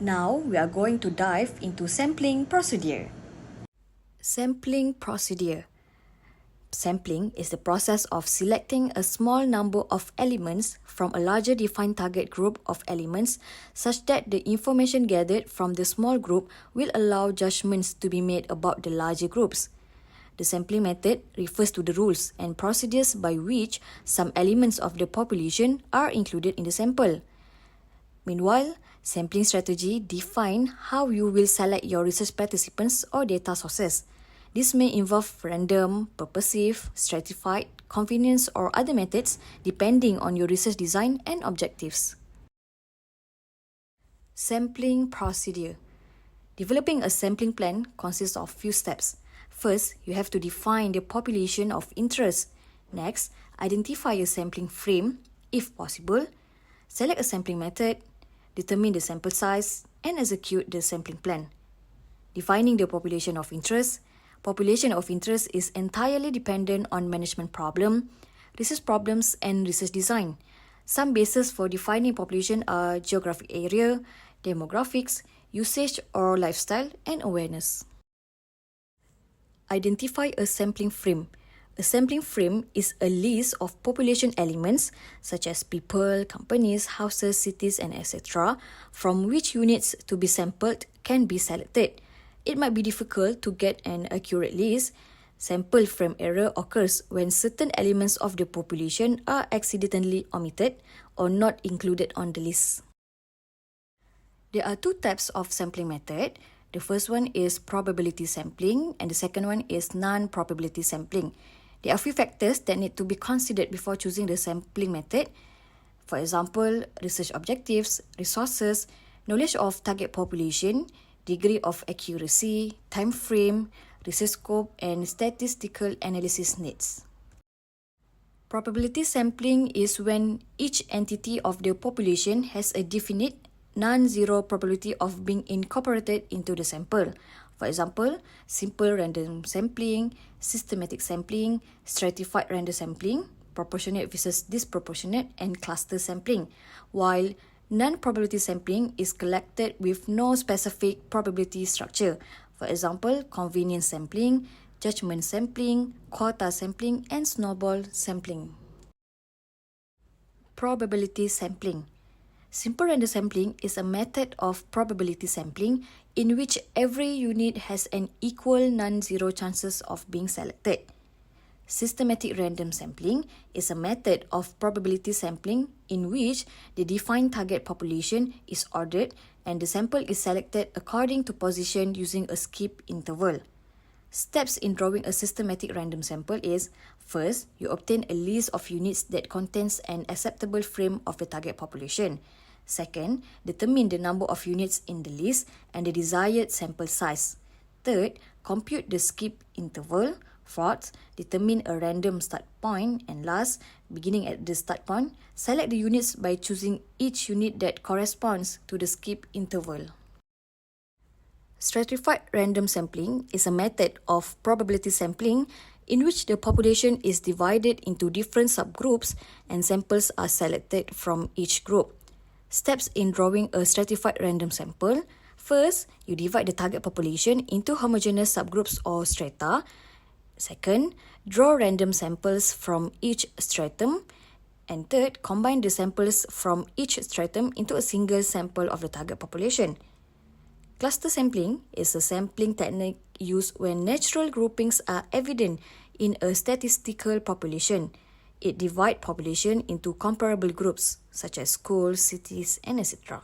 Now we are going to dive into sampling procedure. Sampling procedure. Sampling is the process of selecting a small number of elements from a larger defined target group of elements such that the information gathered from the small group will allow judgments to be made about the larger groups. The sampling method refers to the rules and procedures by which some elements of the population are included in the sample. Meanwhile, sampling strategy define how you will select your research participants or data sources. This may involve random, purposive, stratified, convenience, or other methods depending on your research design and objectives. Sampling procedure. Developing a sampling plan consists of few steps. First, you have to define the population of interest. Next, identify a sampling frame, if possible. Select a sampling method, determine the sample size, and execute the sampling plan. Defining the population of interest. Population of interest is entirely dependent on management problem, research problems, and research design. Some bases for defining population are geographic area, demographics, usage or lifestyle, and awareness. Identify a sampling frame. A sampling frame is a list of population elements such as people, companies, houses, cities, and etc. from which units to be sampled can be selected. It might be difficult to get an accurate list. Sample frame error occurs when certain elements of the population are accidentally omitted or not included on the list. There are two types of sampling method. The first one is probability sampling and the second one is non-probability sampling. There are few factors that need to be considered before choosing the sampling method. For example, research objectives, resources, knowledge of target population, degree of accuracy, time frame, research scope, and statistical analysis needs. Probability sampling is when each entity of the population has a definite non-zero probability of being incorporated into the sample. For example, simple random sampling, systematic sampling, stratified random sampling, proportionate versus disproportionate, and cluster sampling, while non-probability sampling is collected with no specific probability structure. For example, convenience sampling, judgment sampling, quota sampling, and snowball sampling. Probability sampling. Simple random sampling is a method of probability sampling in which every unit has an equal non-zero chances of being selected. Systematic random sampling is a method of probability sampling in which the defined target population is ordered and the sample is selected according to position using a skip interval. Steps in drawing a systematic random sample is, first, you obtain a list of units that contains an acceptable frame of the target population. Second, determine the number of units in the list and the desired sample size. Third, compute the skip interval. Fourth, determine a random start point. And last, beginning at the start point, select the units by choosing each unit that corresponds to the skip interval. Stratified random sampling is a method of probability sampling in which the population is divided into different subgroups and samples are selected from each group. Steps in drawing a stratified random sample. First, you divide the target population into homogeneous subgroups or strata. Second, draw random samples from each stratum. And third, combine the samples from each stratum into a single sample of the target population. Cluster sampling is a sampling technique used when natural groupings are evident in a statistical population. It divides population into comparable groups such as schools, cities, and etc.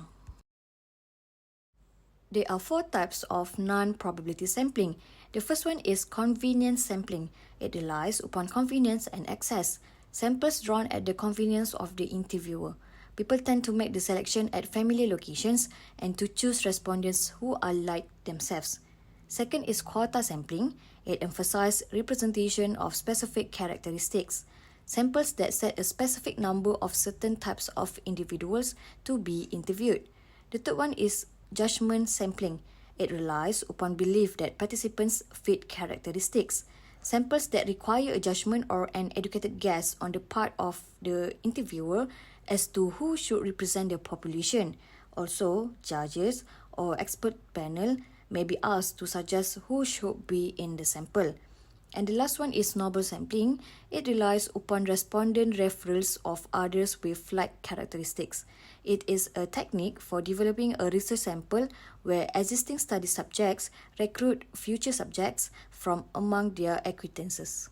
There are four types of non-probability sampling. The first one is convenience sampling. It relies upon convenience and access. Samples drawn at the convenience of the interviewer. People tend to make the selection at familiar locations and to choose respondents who are like themselves. Second is quota sampling. It emphasizes representation of specific characteristics. Samples that set a specific number of certain types of individuals to be interviewed. The third one is judgment sampling. It relies upon belief that participants fit characteristics. Samples that require a judgment or an educated guess on the part of the interviewer as to who should represent the population. Also, judges or expert panel may be asked to suggest who should be in the sample. And the last one is novel sampling. It relies upon respondent referrals of others with like characteristics. It is a technique for developing a research sample where existing study subjects recruit future subjects from among their acquaintances.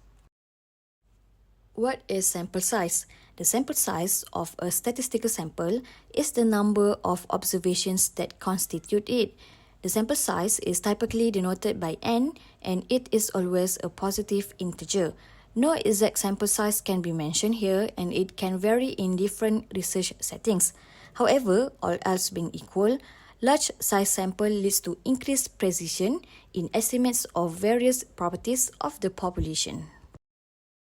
What is sample size? The sample size of a statistical sample is the number of observations that constitute it. The sample size is typically denoted by n, and it is always a positive integer. No exact sample size can be mentioned here, and it can vary in different research settings. However, all else being equal, large size sample leads to increased precision in estimates of various properties of the population.